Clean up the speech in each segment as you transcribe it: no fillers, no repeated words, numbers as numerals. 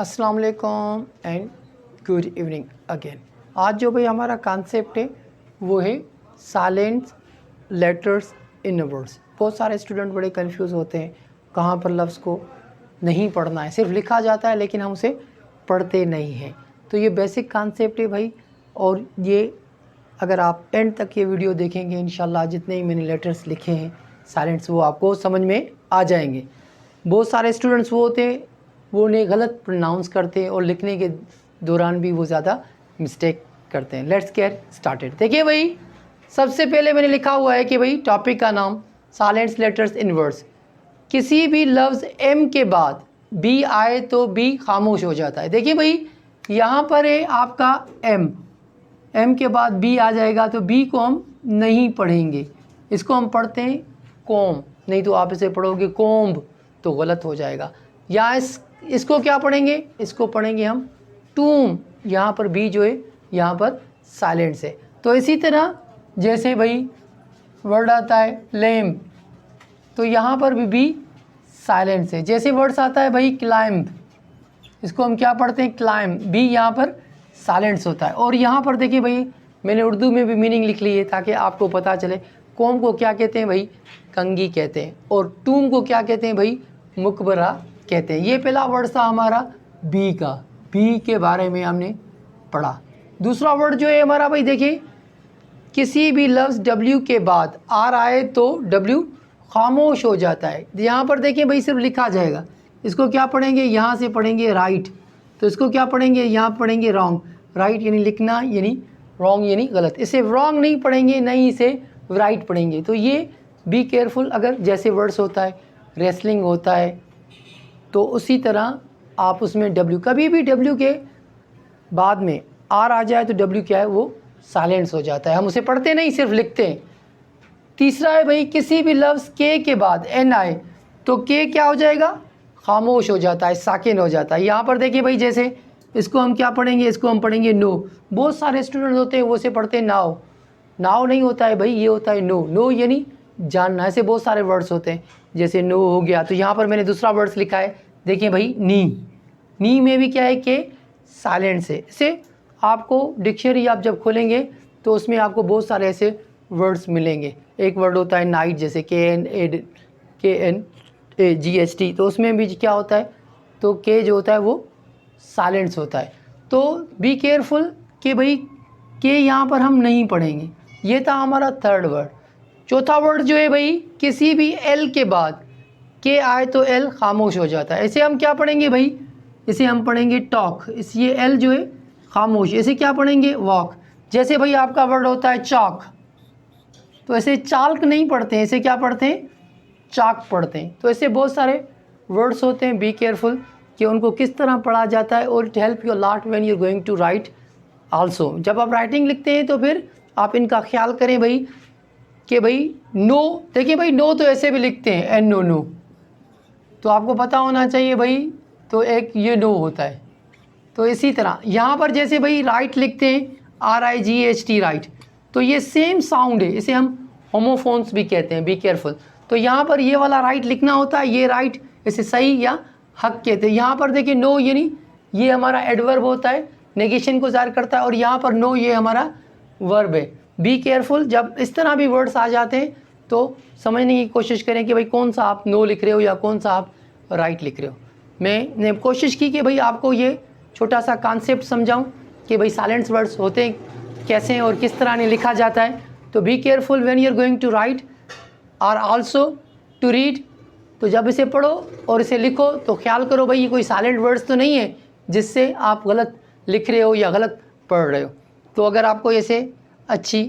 अस्सलाम वालेकुम and good evening again. आज जो भाई हमारा कॉन्सेप्ट है वो है साइलेंट लेटर्स इन वर्ड्स। बहुत सारे स्टूडेंट बड़े कंफ्यूज होते हैं कहाँ पर लफ्ज़ को नहीं पढ़ना है, सिर्फ लिखा जाता है लेकिन हम उसे पढ़ते नहीं हैं। तो ये बेसिक कॉन्सेप्ट है भाई, और ये अगर आप एंड तक ये वीडियो देखेंगे इंशाल्लाह जितने ही मैंने लेटर्स लिखे हैं साइलेंट्स वो आपको समझ में आ जाएंगे। बहुत सारे स्टूडेंट्स वो होते हैं वो उन्हें गलत प्रोनाउंस करते हैं और लिखने के दौरान भी वो ज़्यादा मिस्टेक करते हैं। Let's get started. देखिए भाई, सबसे पहले मैंने लिखा हुआ है कि भाई टॉपिक का नाम साइलेंट लेटर्स इन वर्ड्स। किसी भी लफ्ज़ एम के बाद बी आए तो बी खामोश हो जाता है। देखिए भाई, यहाँ पर है आपका एम के बाद बी आ जाएगा तो बी को हम नहीं पढ़ेंगे, इसको हम पढ़ते हैं कोम। नहीं तो आप इसे पढ़ोगे कोम्ब तो गलत हो जाएगा। या इसको क्या पढ़ेंगे, इसको पढ़ेंगे हम टूम। यहाँ पर बी जो है यहाँ पर साइलेंट है। तो इसी तरह जैसे भाई वर्ड आता है लेम तो यहाँ पर भी बी साइलेंट है। जैसे वर्ड्स आता है भाई क्लाइंब, इसको हम क्या पढ़ते हैं क्लाइंब, बी यहाँ पर साइलेंस होता है। और यहाँ पर देखिए भाई मैंने उर्दू में भी मीनिंग लिख ली है ताकि आपको पता चले। कोम को क्या कहते हैं भाई, कंगी कहते हैं, और टूम को क्या कहते हैं भाई, मुकबरा कहते हैं। ये पहला वर्ड था हमारा बी का, बी के बारे में हमने पढ़ा। दूसरा वर्ड जो है हमारा भाई देखिए, किसी भी लफ्ज़ डब्ल्यू के बाद आर आए तो डब्ल्यू खामोश हो जाता है। यहाँ पर देखिए भाई सिर्फ लिखा जाएगा, इसको क्या पढ़ेंगे, यहाँ से पढ़ेंगे राइट, तो इसको क्या पढ़ेंगे, यहाँ पढ़ेंगे रॉन्ग। राइट यानी लिखना, यानी रॉन्ग यानी गलत। इसे रॉन्ग नहीं पढ़ेंगे, नहीं इसे राइट पढ़ेंगे। तो ये बी केयरफुल। अगर जैसे वर्ड्स होता है रेसलिंग होता है तो उसी तरह आप उसमें डब्ल्यू, कभी भी डब्ल्यू के बाद में आर आ जाए तो डब्ल्यू क्या है वो साइलेंस हो जाता है, हम उसे पढ़ते नहीं सिर्फ लिखते हैं। तीसरा है भाई, किसी भी लफ्ज़ के बाद एन आए तो के क्या हो जाएगा, खामोश हो जाता है, साकिन हो जाता है। यहाँ पर देखिए भाई जैसे इसको हम क्या पढ़ेंगे, इसको हम पढ़ेंगे नो। बहुत सारे स्टूडेंट होते हैं वो से पढ़ते हैं नाव, नाव नहीं होता है भाई, ये होता है नो। नो यानी जानना। ऐसे बहुत सारे वर्ड्स होते हैं, जैसे नो हो गया। तो यहाँ पर मैंने दूसरा वर्ड्स लिखा है, देखिए भाई नी, नी में भी क्या है कि साइलेंट से। इसे आपको डिक्शनरी आप जब खोलेंगे तो उसमें आपको बहुत सारे ऐसे वर्ड्स मिलेंगे। एक वर्ड होता है नाइट, जैसे KNAGHT, तो उसमें भी क्या होता है, तो के जो होता है वो साइलेंस होता है। तो बी केयरफुल कि भाई के यहाँ पर हम नहीं पढ़ेंगे। ये था हमारा थर्ड वर्ड। चौथा वर्ड जो है भाई, किसी भी एल के बाद के आए तो एल खामोश हो जाता है। इसे हम क्या पढ़ेंगे भाई, इसे हम पढ़ेंगे टॉक। इस ये एल जो है खामोश, इसे क्या पढ़ेंगे वॉक। जैसे भाई आपका वर्ड होता है चॉक, तो ऐसे चाल्क नहीं पढ़ते हैं, इसे क्या पढ़ते हैं चाक पढ़ते हैं। तो ऐसे बहुत सारे वर्ड्स होते हैं, बी केयरफुल कि उनको किस तरह पढ़ा जाता है। और it help you lot when you are going to write also. जब आप राइटिंग लिखते हैं तो फिर आप इनका ख्याल करें भाई कि भाई नो, देखिए भाई नो तो ऐसे भी लिखते हैं एन नो, नो तो आपको पता होना चाहिए भाई, तो एक ये नो होता है। तो इसी तरह यहाँ पर जैसे भाई राइट लिखते हैं RIGHT राइट, तो ये सेम साउंड है, इसे हम होमोफोन्स भी कहते हैं, बी केयरफुल। तो यहाँ पर ये वाला राइट लिखना होता है, ये राइट इसे सही या हक कहते हैं। यहाँ पर देखिए नो यानी ये हमारा एडवर्ब होता है, नेगेशन को ज़ाहिर करता है, और यहाँ पर नो ये हमारा वर्ब है। बी केयरफुल, जब इस तरह भी वर्ड्स आ जाते हैं तो समझने की कोशिश करें कि भाई कौन सा आप नो लिख रहे हो या कौन सा आप राइट लिख रहे हो। मैंने कोशिश की कि भाई आपको ये छोटा सा कॉन्सेप्ट समझाऊं कि भाई साइलेंट वर्ड्स होते हैं कैसे हैं और किस तरह ने लिखा जाता है। तो be careful when you are going to write और आल्सो टू रीड। तो जब इसे पढ़ो और इसे लिखो तो ख्याल करो भाई ये कोई साइलेंट वर्ड्स तो नहीं है जिससे आप गलत लिख रहे हो या गलत पढ़ रहे हो। तो अगर आपको ऐसे अच्छी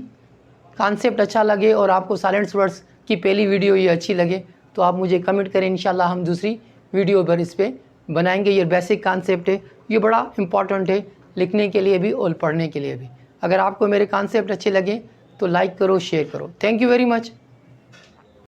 कॉन्सेप्ट अच्छा लगे और आपको साइलेंट वर्ड्स की पहली वीडियो ये अच्छी लगे तो आप मुझे कमेंट करें, इंशाल्लाह हम दूसरी वीडियो पर इस पर बनाएंगे। ये बेसिक कॉन्सेप्ट है, ये बड़ा इंपॉर्टेंट है लिखने के लिए भी और पढ़ने के लिए भी। अगर आपको मेरे कॉन्सेप्ट अच्छे लगे तो लाइक करो, शेयर करो। Thank you very much.